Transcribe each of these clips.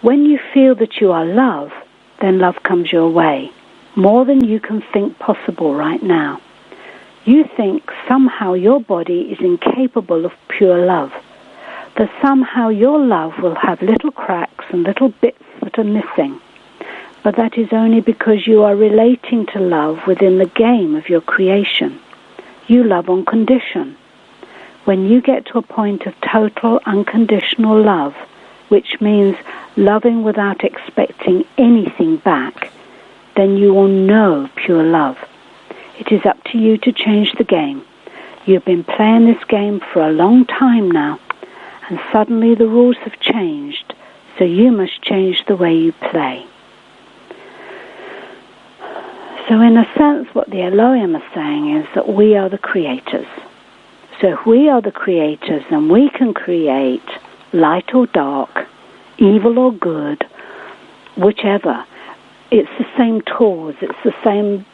When you feel that you are love, then love comes your way, more than you can think possible right now. You think somehow your body is incapable of pure love, that somehow your love will have little cracks and little bits that are missing. But that is only because you are relating to love within the game of your creation. You love on condition. When you get to a point of total unconditional love, which means loving without expecting anything back, then you will know pure love. It is up to you to change the game. You've been playing this game for a long time now, and suddenly the rules have changed, so you must change the way you play. So in a sense, what the Elohim is saying is that we are the creators. So if we are the creators, then we can create light or dark, evil or good, whichever. It's the same tools, it's the same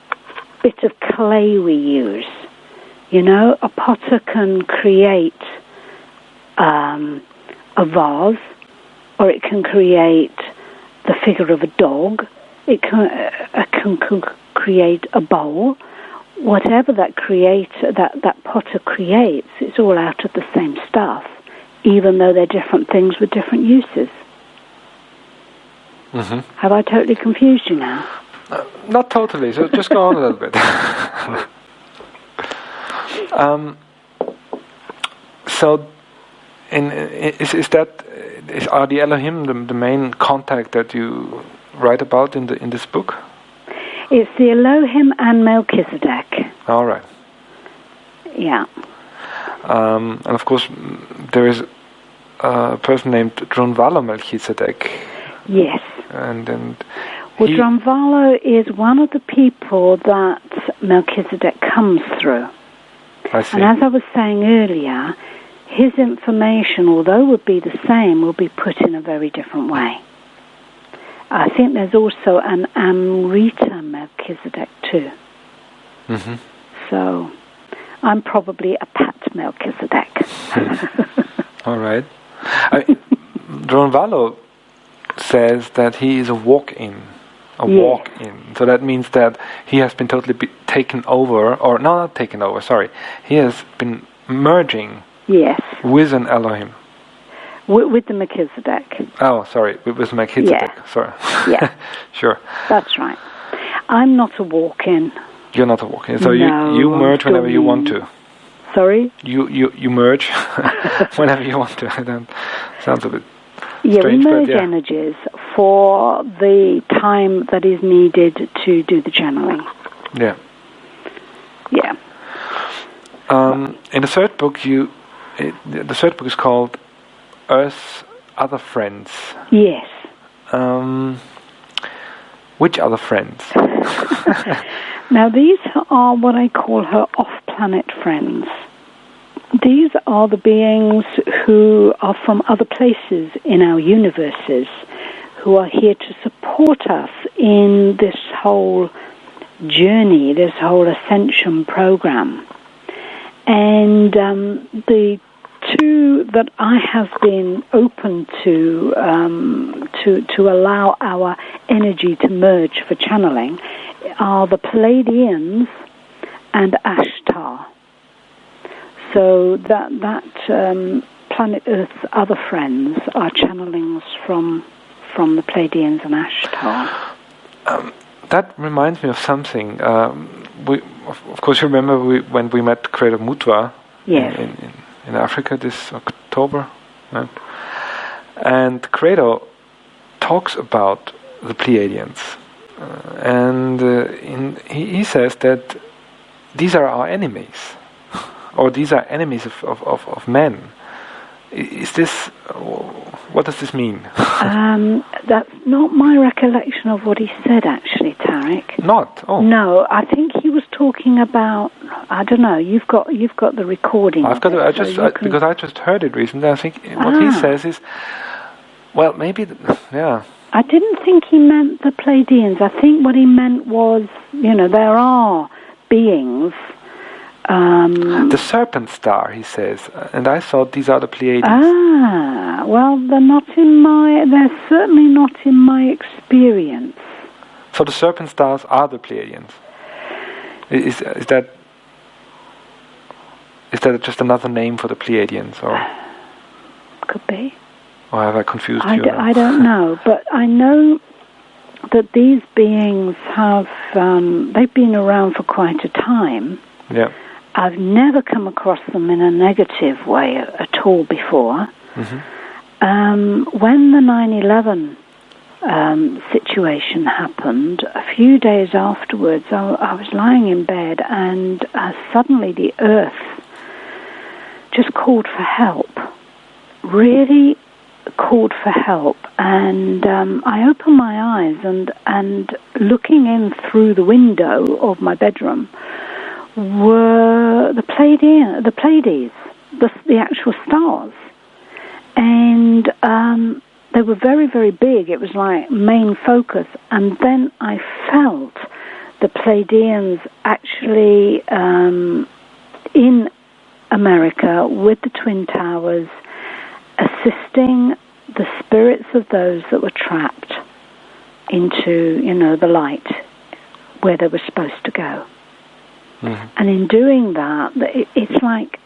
bit of clay we use. You know, a potter can create a vase, or it can create the figure of a dog. It can create a bowl. Whatever that potter creates, it's all out of the same stuff, even though they're different things with different uses. Mm-hmm. Have I totally confused you now? Not totally, so just go on a little bit. So, are the Elohim the main contact that you write about in this book? It's the Elohim and Melchizedek. All right. Yeah. And of course, there is a person named Drunvalo Melchizedek. Yes. And Drunvalo is one of the people that Melchizedek comes through. I see. And as I was saying earlier, his information, although would be the same, will be put in a very different way. I think there's also an Amrita Melchizedek too. Mm-hmm. So I'm probably a Pat Melchizedek. All right. Drunvalo says that he is a walk-in. Walk-in. So that means that he has been totally taken over, or no, not taken over, sorry. He has been merging with an Elohim. With the Melchizedek. Oh, sorry, with Melchizedek. Yeah. Sorry. Yeah. Sure. That's right. I'm not a walk-in. You're not a walk-in. So no, you merge whenever you want to. Sorry? You merge whenever you want to. That sounds a bit strange, we merge but energies for the time that is needed to do the channeling. Yeah. Yeah. In the third book, the third book is called Earth's Other Friends. Yes. Which other friends? Now, these are what I call her off-planet friends. These are the beings who are from other places in our universes, who are here to support us in this whole journey, this whole ascension program. And the two that I have been open to allow our energy to merge for channeling are the Pleiadians and Ashtar. So that planet Earth's other friends are channelings from the Pleiadians and Ashtar. That reminds me of something. Of course, you remember when we met Creator Mutwa in Africa this October, right? And Creator talks about the Pleiadians, and he says that these are our enemies, or these are enemies of men. Is this? What does this mean? That's not my recollection of what he said, actually, Tarek. Not? Oh. No, I think he was talking about. I don't know. You've got the recording. I've got it. Because I just heard it recently. I think what he says is, well, maybe, yeah. I didn't think he meant the Pleiadians. I think what he meant was, there are beings The serpent star, he says, and I thought these are the Pleiades. Well, they're certainly not in my experience. So the serpent stars are the Pleiadians. Is that just another name for the Pleiadians, or could be? Or have I confused you? I don't know, but I know that these beings have they've been around for quite a time. Yeah. I've never come across them in a negative way at all before. Mm-hmm. When the 9/11 situation happened, a few days afterwards, I was lying in bed, and suddenly the earth just called for help. Really called for help, and I opened my eyes, and looking in through the window of my bedroom were the Pleiades, the actual stars, and they were very, very big. It was like main focus, and then I felt the Pleiadians actually in America with the Twin Towers, assisting the spirits of those that were trapped into, the light where they were supposed to go. Mm-hmm. And in doing that, it's like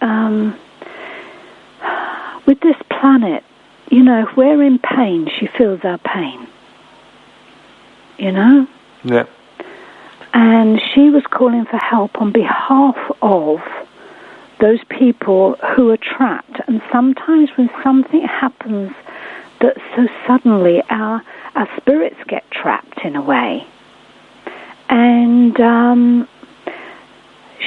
with this planet, if we're in pain, she feels our pain. Yeah. And she was calling for help on behalf of those people who are trapped. And sometimes when something happens that so suddenly our spirits get trapped in a way. And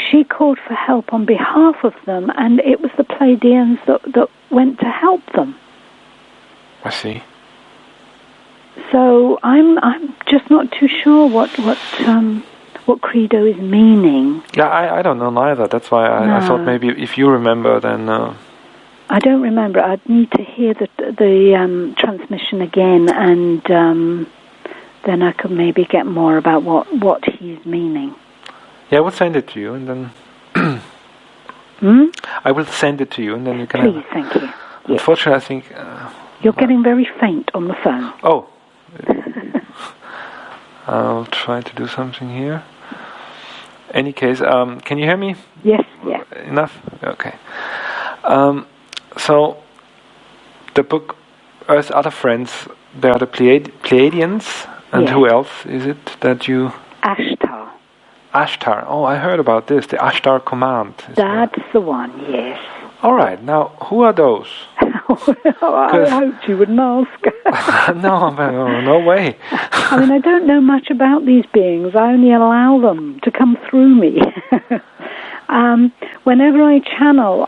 she called for help on behalf of them, and it was the Pleiadians that went to help them. I see. So I'm just not too sure what credo is meaning. Yeah, I don't know neither. That's why I thought maybe if you remember, then. I don't remember. I'd need to hear the transmission again, and then I could maybe get more about what he's meaning. Yeah, I will send it to you, and then. I will send it to you, and then you can. Please, thank you. Unfortunately, I think. You're getting very faint on the phone. Oh. I'll try to do something here. Any case, can you hear me? Yes, yeah. Enough? Okay. So, the book Earth's Other Friends, they are the Pleiadians, and who else is it that you... Ashtar. Ashtar. Oh, I heard about this, the Ashtar Command. That's the one, yes. All right, now, who are those? I hoped you wouldn't ask. No way. I mean, I don't know much about these beings. I only allow them to come through me. Whenever I channel,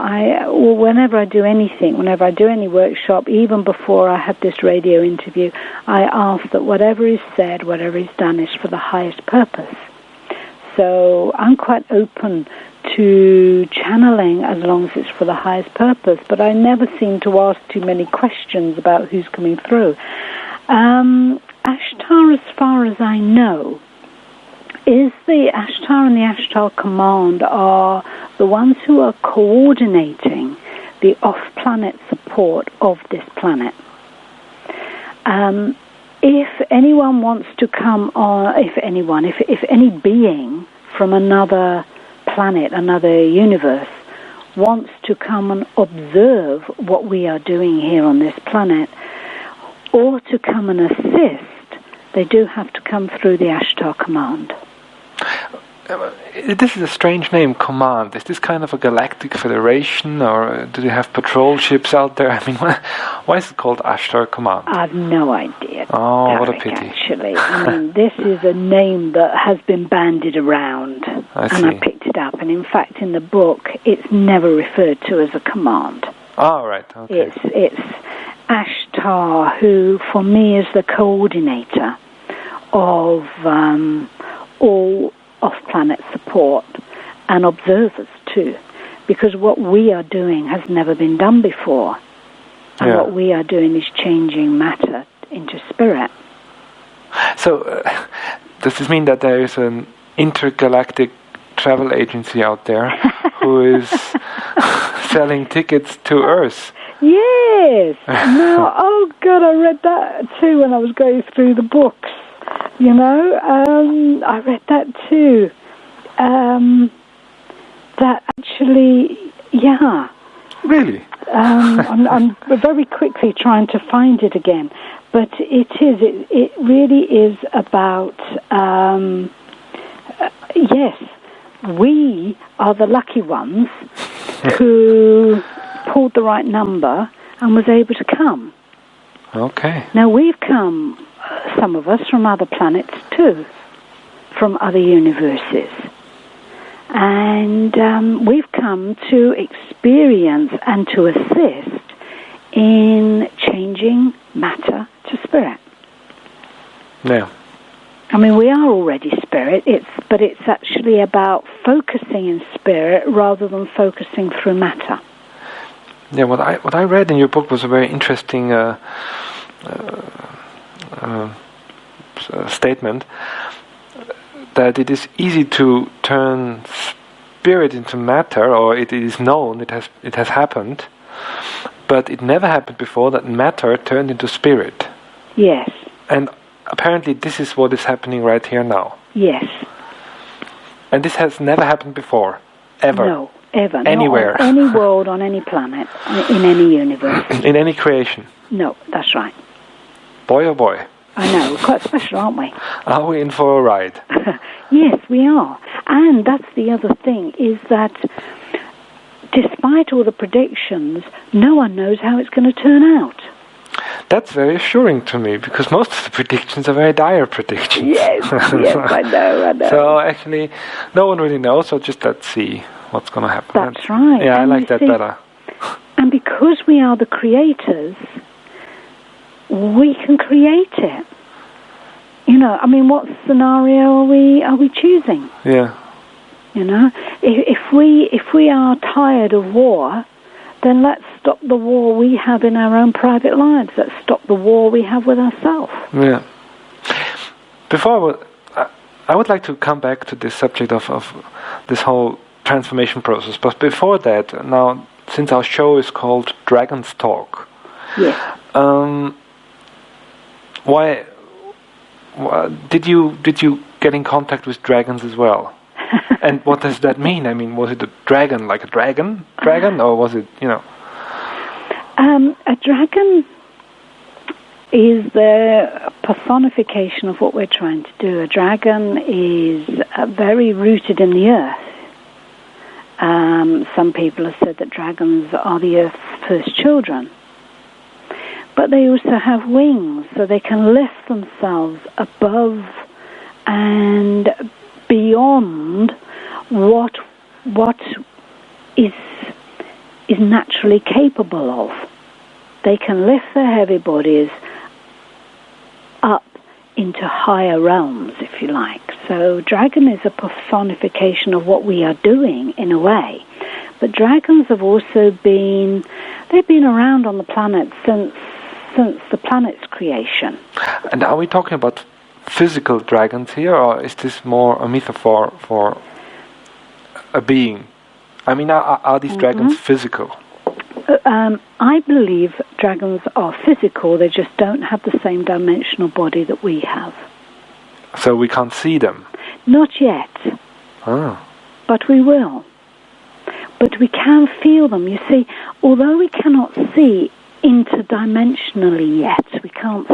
or whenever I do anything, whenever I do any workshop, even before I had this radio interview, I ask that whatever is said, whatever is done, is for the highest purpose. So I'm quite open to channeling as long as it's for the highest purpose, but I never seem to ask too many questions about who's coming through. Ashtar, as far as I know, is the Ashtar and the Ashtar Command are the ones who are coordinating the off-planet support of this planet. If anyone wants to come on, if any being from another planet, another universe, wants to come and observe what we are doing here on this planet, or to come and assist, they do have to come through the Ashtar Command. This is a strange name, Command. Is this kind of a galactic federation, or do they have patrol ships out there? I mean, why is it called Ashtar Command? I've no idea. Oh, what a pity. Actually, I mean, this is a name that has been bandied around, and I picked it up. And in fact, in the book, it's never referred to as a command. Oh, right. Okay. It's Ashtar, who for me is the coordinator of all off-planet support and observers too, because what we are doing has never been done before, and what we are doing is changing matter into spirit. So does this mean that there is an intergalactic travel agency out there who is selling tickets to Earth. Yes. Now, oh God, I read that too when I was going through the books. You know, I read that too. That actually, yeah. Really? I'm very quickly trying to find it again, but it really is about, yes, we are the lucky ones who pulled the right number and was able to come. Okay. Now we've come, some of us, from other planets too, from other universes. And we've come to experience and to assist in changing matter to spirit. Yeah. I mean, we are already spirit, but it's actually about focusing in spirit rather than focusing through matter. Yeah, what I read in your book was a very interesting statement, that it is easy to turn spirit into matter, or it is known, it has happened, but it never happened before that matter turned into spirit. Yes. And apparently this is what is happening right here now. Yes. And this has never happened before, ever. No, ever. Anywhere. Not on any world, on any planet, in any universe. In any creation. No, that's right. Boy oh boy. I know, we're quite special, aren't we? Are we in for a ride? Yes, we are. And that's the other thing, is that despite all the predictions, no one knows how it's going to turn out. That's very assuring to me, because most of the predictions are very dire predictions. Yes, yes, I know. So actually, no one really knows, so just let's see what's going to happen. That's right. Yeah, and I like that better. And because we are the creators, we can create it. You know, I mean, what scenario are we choosing? Yeah. You know, if we are tired of war, then let's stop the war we have in our own private lives. Let's stop the war we have with ourselves. Yeah. Before I would like to come back to this subject of this whole transformation process. But before that, now, since our show is called Dragon's Talk, yes. Why did you get in contact with dragons as well? And what does that mean? I mean, was it a dragon, like a dragon, or was it, you know? A dragon is the personification of what we're trying to do. A dragon is very rooted in the earth. Some people have said that dragons are the earth's first children. But they also have wings, so they can lift themselves above and beyond what is naturally capable of. They can lift their heavy bodies up into higher realms, if you like. So dragon is a personification of what we are doing in a way. But dragons have also been around on the planet since the planet's creation. And are we talking about physical dragons here, or is this more a metaphor for a being? I mean, are these dragons physical? I believe dragons are physical, they just don't have the same dimensional body that we have. So we can't see them? Not yet. Oh. But we will. But we can feel them. You see, although we cannot see interdimensionally yet, we can't